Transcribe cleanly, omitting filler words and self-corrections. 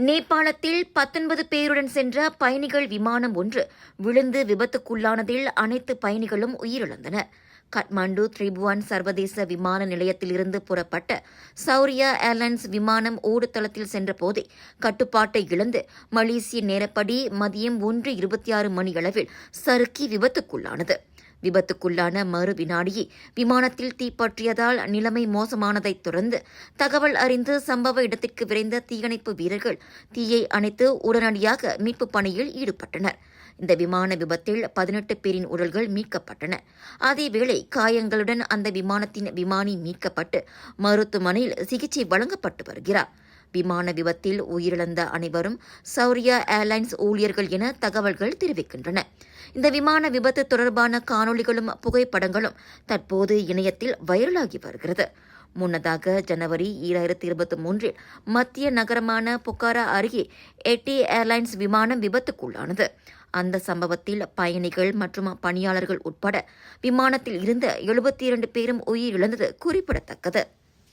நேபாளத்தில் 19 பேருடன் சென்ற பயணிகள் விமானம் ஒன்று விழுந்து விபத்துக்குள்ளானதில் அனைத்து பயணிகளும் உயிரிழந்தனர். காட்மாண்டு திரிபுவன் சர்வதேச விமான நிலையத்திலிருந்து புறப்பட்ட சௌரியா ஏர்லைன்ஸ் விமானம் ஓடுதளத்தில் சென்றபோதே கட்டுப்பாட்டை இழந்து மலேசிய நேரப்படி மதியம் 1:26 மணியளவில் சறுக்கி விபத்துக்குள்ளானது. விபத்துக்குள்ளான மறு வினாடியே விமானத்தில் தீப்பற்றியதால் நிலைமை மோசமானதைத் தொடர்ந்து தகவல் அறிந்து சம்பவ இடத்திற்கு விரைந்த தீயணைப்பு வீரர்கள் தீயை அணைத்து உடனடியாக மீட்புப் பணியில் ஈடுபட்டனர். இந்த விமான விபத்தில் 18 பேரின் உடல்கள் மீட்கப்பட்டன. அதேவேளை காயங்களுடன் அந்த விமானத்தின் விமானி மீட்கப்பட்டு மருத்துவமனையில் சிகிச்சை வழங்கப்பட்டு வருகிறார். விமான விபத்தில் உயிரிழந்த அனைவரும் சௌரியா ஏர்லைன்ஸ் ஊழியர்கள் என தகவல்கள் தெரிவிக்கின்றன. இந்த விமான விபத்து தொடர்பான காணொளிகளும் புகைப்படங்களும் தற்போது இணையத்தில் வைரலாகி வருகிறது. முன்னதாக ஜனவரி 2023 மத்திய நகரமான புக்காரா அருகே எட்டி ஏர்லைன்ஸ் விமானம் விபத்துக்குள்ளானது. அந்த சம்பவத்தில் பயணிகள் மற்றும் பணியாளர்கள் உட்பட விமானத்தில் இருந்த 72 பேரும் உயிரிழந்தது குறிப்பிடத்தக்கது.